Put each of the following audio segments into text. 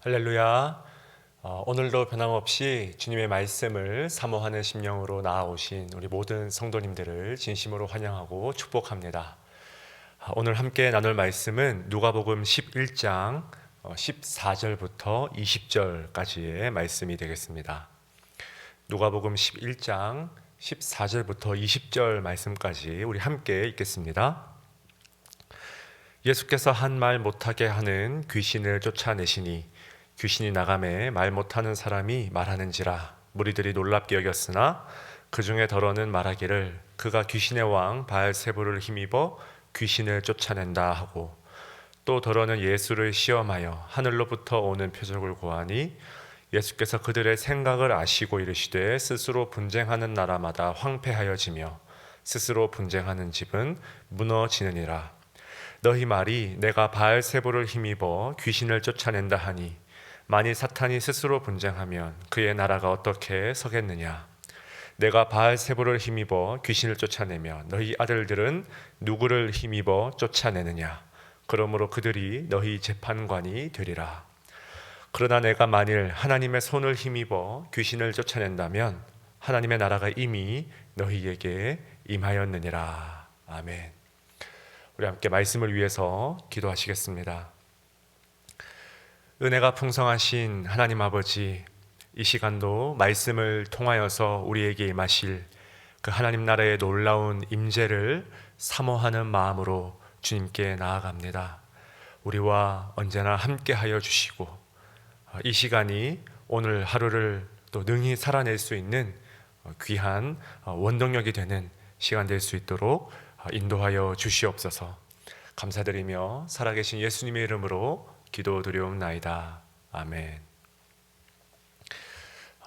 할렐루야. 오늘도 변함없이 주님의 말씀을 사모하는 심령으로 나아오신 우리 모든 성도님들을 진심으로 환영하고 축복합니다. 오늘 함께 나눌 말씀은 누가복음 11장 14절부터 20절까지의 말씀이 되겠습니다. 누가복음 11장 14절부터 20절 말씀까지 우리 함께 읽겠습니다. 예수께서 한 말 못하게 하는 귀신을 쫓아내시니 귀신이 나가매 말 못하는 사람이 말하는지라 무리들이 놀랍게 여겼으나 그 중에 더러는 말하기를 그가 귀신의 왕 바알세불을 힘입어 귀신을 쫓아낸다 하고 또 더러는 예수를 시험하여 하늘로부터 오는 표적을 고하니 예수께서 그들의 생각을 아시고 이르시되 스스로 분쟁하는 나라마다 황폐하여지며 스스로 분쟁하는 집은 무너지느니라. 너희 말이 내가 바알세불을 힘입어 귀신을 쫓아낸다 하니 만일 사탄이 스스로 분쟁하면 그의 나라가 어떻게 서겠느냐. 내가 바알세불을 힘입어 귀신을 쫓아내며 너희 아들들은 누구를 힘입어 쫓아내느냐. 그러므로 그들이 너희 재판관이 되리라. 그러나 내가 만일 하나님의 손을 힘입어 귀신을 쫓아낸다면 하나님의 나라가 이미 너희에게 임하였느니라. 아멘. 우리 함께 말씀을 위해서 기도하시겠습니다. 은혜가 풍성하신 하나님 아버지, 이 시간도 말씀을 통하여서 우리에게 임하실 그 하나님 나라의 놀라운 임재를 사모하는 마음으로 주님께 나아갑니다. 우리와 언제나 함께하여 주시고 이 시간이 오늘 하루를 또 능히 살아낼 수 있는 귀한 원동력이 되는 시간 될 수 있도록 인도하여 주시옵소서. 감사드리며 살아계신 예수님의 이름으로 기도드리옵나이다. 아멘.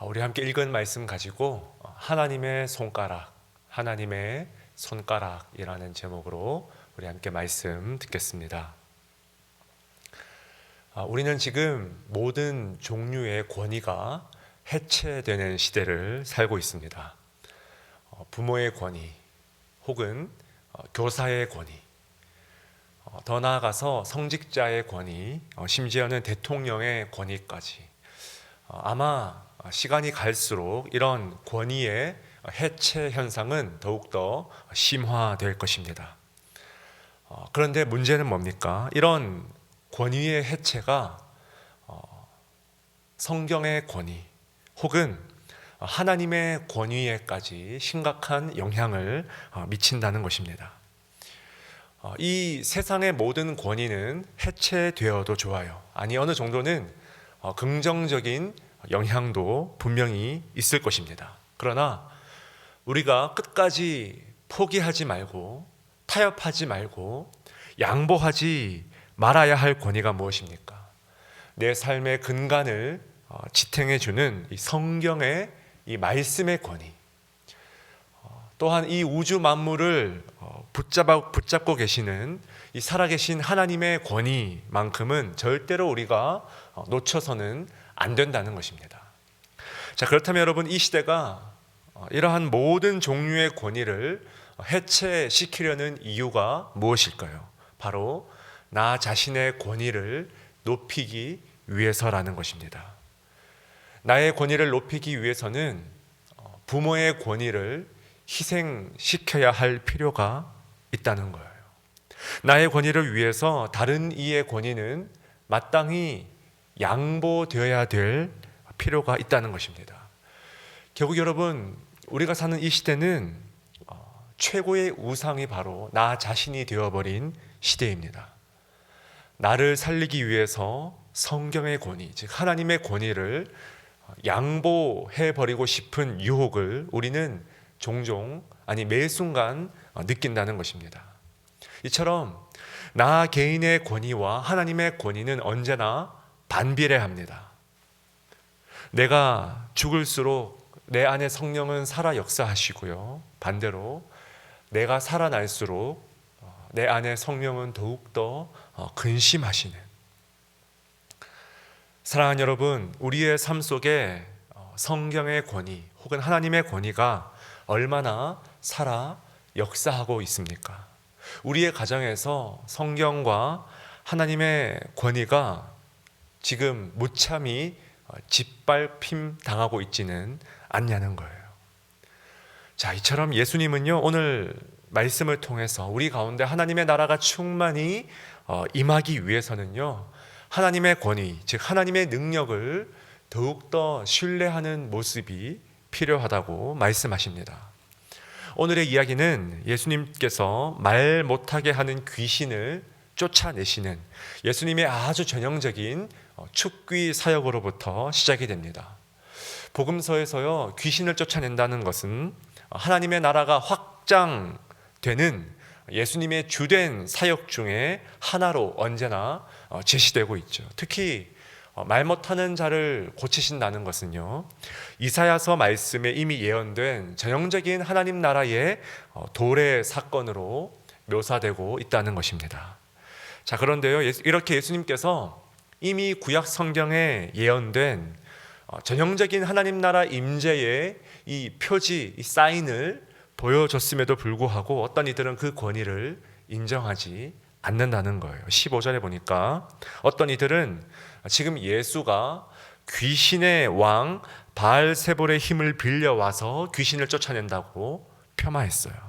우리 함께 읽은 말씀 가지고 하나님의 손가락이라는 제목으로 우리 함께 말씀 듣겠습니다. 우리는 지금 모든 종류의 권위가 해체되는 시대를 살고 있습니다. 부모의 권위 혹은 교사의 권위, 더 나아가서 성직자의 권위, 심지어는 대통령의 권위까지 아마 시간이 갈수록 이런 권위의 해체 현상은 더욱더 심화될 것입니다. 그런데 문제는 뭡니까? 이런 권위의 해체가 성경의 권위 혹은 하나님의 권위에까지 심각한 영향을 미친다는 것입니다. 이 세상의 모든 권위는 해체되어도 좋아요. 아니, 어느 정도는 긍정적인 영향도 분명히 있을 것입니다. 그러나 우리가 끝까지 포기하지 말고 타협하지 말고 양보하지 말아야 할 권위가 무엇입니까? 내 삶의 근간을 지탱해주는 이 성경의 이 말씀의 권위, 또한 이 우주 만물을 붙잡고 계시는 이 살아계신 하나님의 권위만큼은 절대로 우리가 놓쳐서는 안 된다는 것입니다. 자, 그렇다면 여러분, 이 시대가 이러한 모든 종류의 권위를 해체시키려는 이유가 무엇일까요? 바로 나 자신의 권위를 높이기 위해서라는 것입니다. 나의 권위를 높이기 위해서는 부모의 권위를 희생시켜야 할 필요가 있다는 거예요. 나의 권위를 위해서 다른 이의 권위는 마땅히 양보되어야 될 필요가 있다는 것입니다. 결국 여러분, 우리가 사는 이 시대는 최고의 우상이 바로 나 자신이 되어버린 시대입니다. 나를 살리기 위해서 성경의 권위, 즉 하나님의 권위를 양보해버리고 싶은 유혹을 우리는 종종, 아니 매 순간 느낀다는 것입니다. 이처럼 나 개인의 권위와 하나님의 권위는 언제나 반비례합니다. 내가 죽을수록 내 안에 성령은 살아 역사하시고요, 반대로 내가 살아날수록 내 안에 성령은 더욱더 근심하시는, 사랑하는 여러분, 우리의 삶 속에 성경의 권위 혹은 하나님의 권위가 얼마나 살아 역사하고 있습니까? 우리의 가정에서 성경과 하나님의 권위가 지금 무참히 짓밟힘 당하고 있지는 않냐는 거예요. 자, 이처럼 예수님은요, 오늘 말씀을 통해서 우리 가운데 하나님의 나라가 충만히 임하기 위해서는요, 하나님의 권위, 즉 하나님의 능력을 더욱더 신뢰하는 모습이 필요하다고 말씀하십니다. 오늘의 이야기는 예수님께서 말 못하게 하는 귀신을 쫓아내시는 예수님의 아주 전형적인 축귀 사역으로부터 시작이 됩니다. 복음서에서요, 귀신을 쫓아낸다는 것은 하나님의 나라가 확장되는 예수님의 주된 사역 중에 하나로 언제나 제시되고 있죠. 특히 말 못하는 자를 고치신다는 것은요, 이사야서 말씀에 이미 예언된 전형적인 하나님 나라의 도래 사건으로 묘사되고 있다는 것입니다. 자, 그런데요, 이렇게 예수님께서 이미 구약 성경에 예언된 전형적인 하나님 나라 임재의 이 표지, 이 사인을 보여줬음에도 불구하고 어떤 이들은 그 권위를 인정하지 않는다는 거예요. 15절에 보니까 어떤 이들은 지금 예수가 귀신의 왕 바알세볼의 힘을 빌려와서 귀신을 쫓아낸다고 폄하했어요.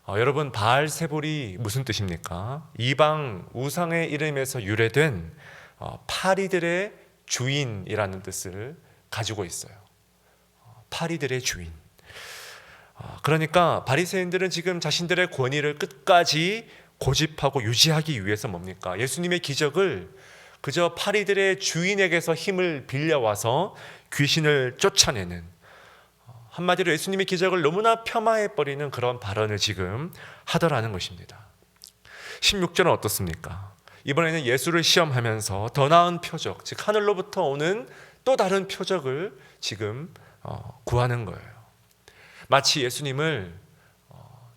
여러분, 바알세볼이 무슨 뜻입니까? 이방 우상의 이름에서 유래된 파리들의 주인이라는 뜻을 가지고 있어요. 파리들의 주인. 그러니까 바리새인들은 지금 자신들의 권위를 끝까지 고집하고 유지하기 위해서 뭡니까? 예수님의 기적을 그저 파리들의 주인에게서 힘을 빌려와서 귀신을 쫓아내는, 한마디로 예수님의 기적을 너무나 폄하해버리는 그런 발언을 지금 하더라는 것입니다. 16절은 어떻습니까? 이번에는 예수를 시험하면서 더 나은 표적, 즉 하늘로부터 오는 또 다른 표적을 지금 구하는 거예요. 마치 예수님을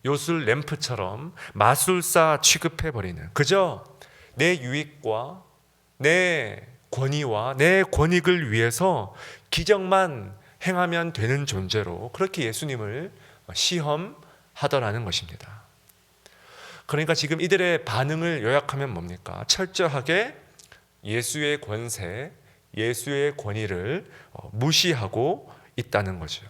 요술 램프처럼 마술사 취급해버리는, 그저 내 유익과 내 권위와 내 권익을 위해서 기적만 행하면 되는 존재로 그렇게 예수님을 시험하더라는 것입니다. 그러니까 지금 이들의 반응을 요약하면 뭡니까? 철저하게 예수의 권세, 예수의 권위를 무시하고 있다는 거죠.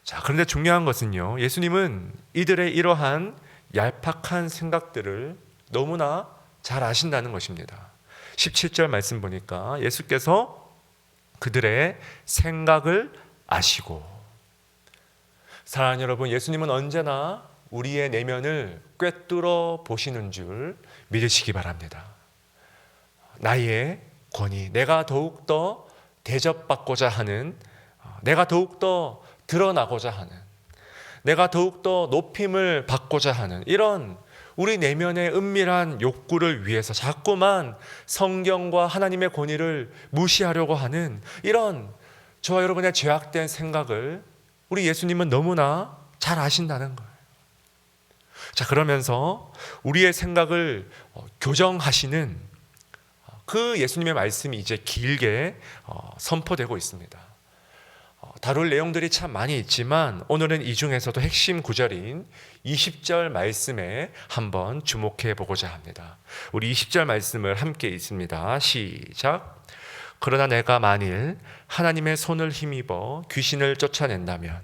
자, 그런데 중요한 것은요, 예수님은 이들의 이러한 얄팍한 생각들을 너무나 잘 아신다는 것입니다. 17절 말씀 보니까 예수께서 그들의 생각을 아시고, 사랑하는 여러분, 예수님은 언제나 우리의 내면을 꿰뚫어 보시는 줄 믿으시기 바랍니다. 나의 권위, 내가 더욱더 대접받고자 하는, 내가 더욱더 드러나고자 하는, 내가 더욱더 높임을 받고자 하는 이런 우리 내면의 은밀한 욕구를 위해서 자꾸만 성경과 하나님의 권위를 무시하려고 하는 이런 저와 여러분의 죄악된 생각을 우리 예수님은 너무나 잘 아신다는 거예요. 자, 그러면서 우리의 생각을 교정하시는 그 예수님의 말씀이 이제 길게 선포되고 있습니다. 다룰 내용들이 참 많이 있지만 오늘은 이 중에서도 핵심 구절인 20절 말씀에 한번 주목해 보고자 합니다. 우리 20절 말씀을 함께 읽습니다. 시작. 그러나 내가 만일 하나님의 손을 힘입어 귀신을 쫓아낸다면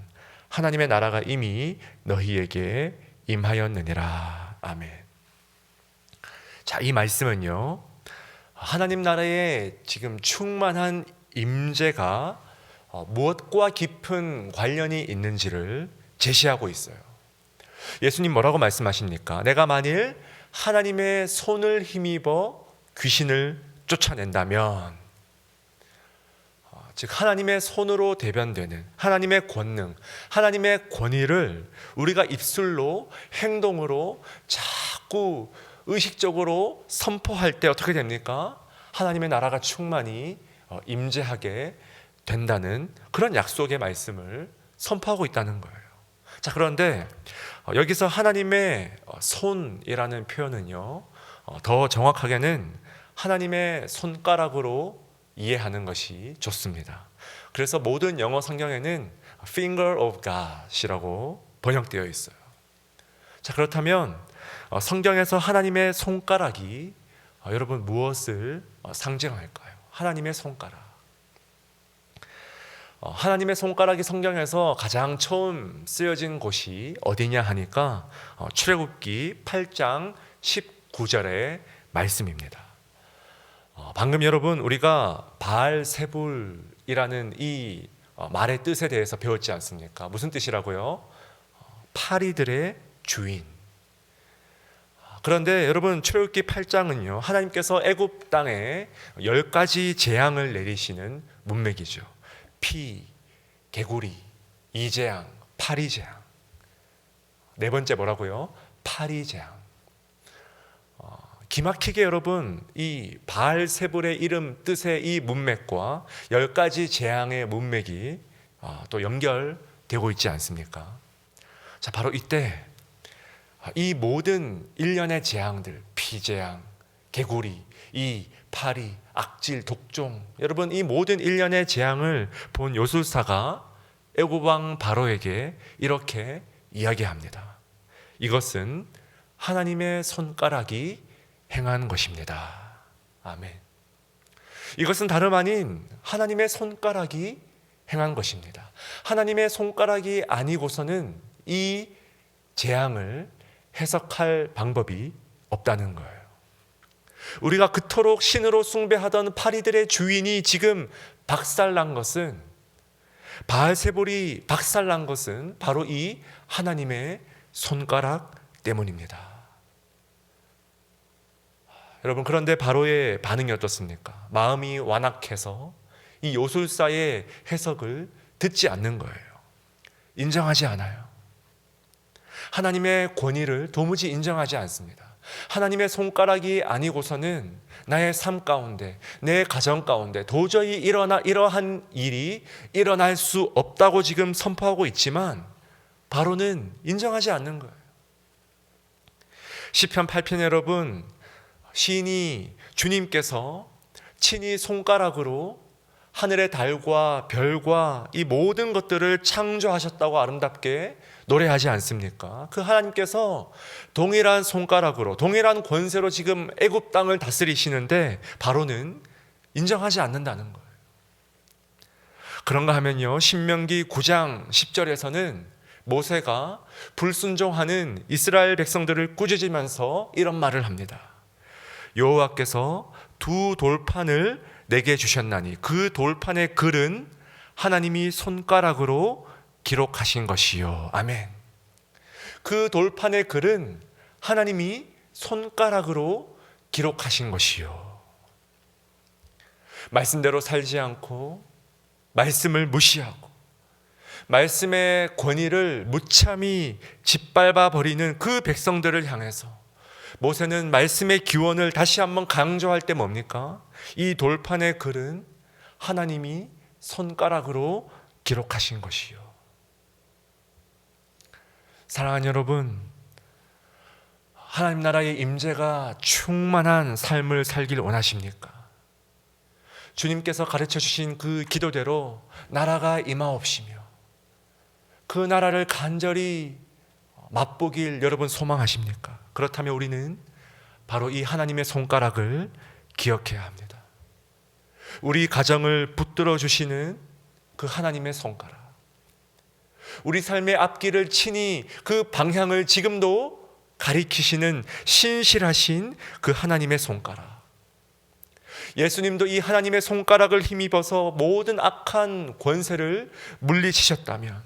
하나님의 나라가 이미 너희에게 임하였느니라. 아멘. 자, 이 말씀은요, 하나님 나라의 지금 충만한 임재가 무엇과 깊은 관련이 있는지를 제시하고 있어요. 예수님 뭐라고 말씀하십니까? 내가 만일 하나님의 손을 힘입어 귀신을 쫓아낸다면, 즉 하나님의 손으로 대변되는 하나님의 권능, 하나님의 권위를 우리가 입술로, 행동으로 자꾸 의식적으로 선포할 때 어떻게 됩니까? 하나님의 나라가 충만히 임재하게 된다는 그런 약속의 말씀을 선포하고 있다는 거예요. 자, 그런데 여기서 하나님의 손이라는 표현은요, 더 정확하게는 하나님의 손가락으로 이해하는 것이 좋습니다. 그래서 모든 영어 성경에는 finger of God이라고 번역되어 있어요. 자, 그렇다면 성경에서 하나님의 손가락이 여러분 무엇을 상징할까요? 하나님의 손가락. 하나님의 손가락이 성경에서 가장 처음 쓰여진 곳이 어디냐 하니까 출애굽기 8장 19절의 말씀입니다. 방금 여러분 우리가 바알세불이라는 이 말의 뜻에 대해서 배웠지 않습니까? 무슨 뜻이라고요? 파리들의 주인. 그런데 여러분 출애굽기 8장은요 하나님께서 애굽 땅에 10가지 재앙을 내리시는 문맥이죠. 피, 개구리, 이재앙, 파리재앙. 네 번째 뭐라고요? 파리재앙. 기막히게 여러분 이 바알세불의 이름 뜻의 이 문맥과 10가지 재앙의 문맥이 또 연결되고 있지 않습니까? 자, 바로 이때 이 모든 일련의 재앙들, 피재앙, 개구리, 이 파리, 악질, 독종, 여러분 이 모든 일련의 재앙을 본 요술사가 애굽 왕 바로에게 이렇게 이야기합니다. 이것은 하나님의 손가락이 행한 것입니다. 아멘. 이것은 다름 아닌 하나님의 손가락이 행한 것입니다. 하나님의 손가락이 아니고서는 이 재앙을 해석할 방법이 없다는 거예요. 우리가 그토록 신으로 숭배하던 파리들의 주인이 지금 박살난 것은, 바알세불이 박살난 것은 바로 이 하나님의 손가락 때문입니다. 여러분, 그런데 바로의 반응이 어떻습니까? 마음이 완악해서 이 요술사의 해석을 듣지 않는 거예요. 인정하지 않아요. 하나님의 권위를 도무지 인정하지 않습니다. 하나님의 손가락이 아니고서는 나의 삶 가운데, 내 가정 가운데 도저히 이러한 일이 일어날 수 없다고 지금 선포하고 있지만 바로는 인정하지 않는 거예요. 시편 8편 여러분, 시인이 주님께서 친히 손가락으로 하늘의 달과 별과 이 모든 것들을 창조하셨다고 아름답게 노래하지 않습니까? 그 하나님께서 동일한 손가락으로, 동일한 권세로 지금 애굽 땅을 다스리시는데 바로는 인정하지 않는다는 거예요. 그런가 하면요, 신명기 9장 10절에서는 모세가 불순종하는 이스라엘 백성들을 꾸짖으면서 이런 말을 합니다. 여호와께서 두 돌판을 내게 주셨나니 그 돌판의 글은 하나님이 손가락으로 기록하신 것이요. 아멘. 그 돌판의 글은 하나님이 손가락으로 기록하신 것이요. 말씀대로 살지 않고 말씀을 무시하고 말씀의 권위를 무참히 짓밟아 버리는 그 백성들을 향해서 모세는 말씀의 기원을 다시 한번 강조할 때 뭡니까? 이 돌판의 글은 하나님이 손가락으로 기록하신 것이요. 사랑하는 여러분, 하나님 나라의 임재가 충만한 삶을 살길 원하십니까? 주님께서 가르쳐 주신 그 기도대로 나라가 임하옵시며 그 나라를 간절히 맛보길 여러분 소망하십니까? 그렇다면 우리는 바로 이 하나님의 손가락을 기억해야 합니다. 우리 가정을 붙들어 주시는 그 하나님의 손가락, 우리 삶의 앞길을 친히 그 방향을 지금도 가리키시는 신실하신 그 하나님의 손가락. 예수님도 이 하나님의 손가락을 힘입어서 모든 악한 권세를 물리치셨다면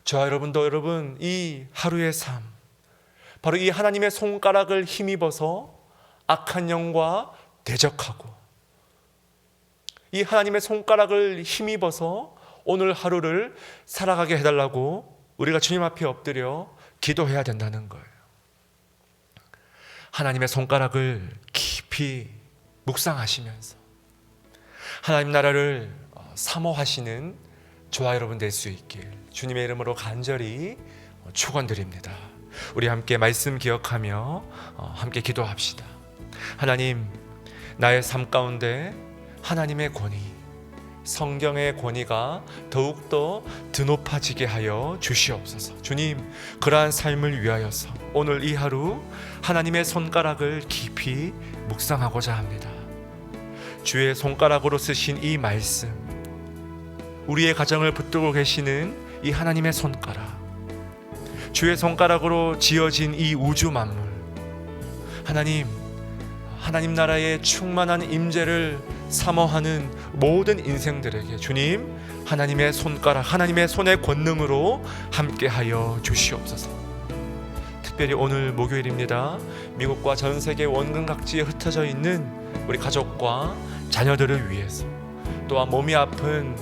저와 여러분도 여러분 이 하루의 삶, 바로 이 하나님의 손가락을 힘입어서 악한 영과 대적하고 이 하나님의 손가락을 힘입어서 오늘 하루를 살아가게 해달라고 우리가 주님 앞에 엎드려 기도해야 된다는 거예요. 하나님의 손가락을 깊이 묵상하시면서 하나님 나라를 사모하시는 저와 여러분 될 수 있길 주님의 이름으로 간절히 축원드립니다. 우리 함께 말씀 기억하며 함께 기도합시다. 하나님, 나의 삶 가운데 하나님의 권위, 성경의 권위가 더욱더 드높아지게 하여 주시옵소서. 주님, 그러한 삶을 위하여서 오늘 이 하루 하나님의 손가락을 깊이 묵상하고자 합니다. 주의 손가락으로 쓰신 이 말씀, 우리의 가정을 붙들고 계시는 이 하나님의 손가락, 주의 손가락으로 지어진 이 우주 만물, 하나님 나라의 충만한 임재를 사모하는 모든 인생들에게 주님 하나님의 손가락, 하나님의 손의 권능으로 함께하여 주시옵소서. 특별히 오늘 목요일입니다. 미국과 전 세계 원근 각지에 흩어져 있는 우리 가족과 자녀들을 위해서, 또한 몸이 아픈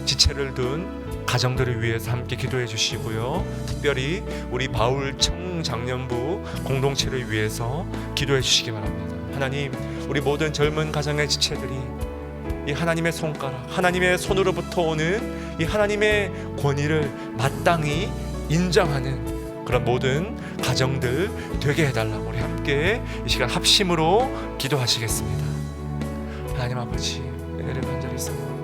지체를 둔 가정들을 위해서 함께 기도해 주시고요. 특별히 우리 바울 청장년부 공동체를 위해서 기도해 주시기 바랍니다. 하나님, 우리 모든 젊은 가정의 지체들이 이 하나님의 손가락, 하나님의 손으로부터 오는 이 하나님의 권위를 마땅히 인정하는 그런 모든 가정들 되게 해달라고 우리 함께 이 시간 합심으로 기도하시겠습니다. 하나님 아버지, 은혜를 간절히 삼아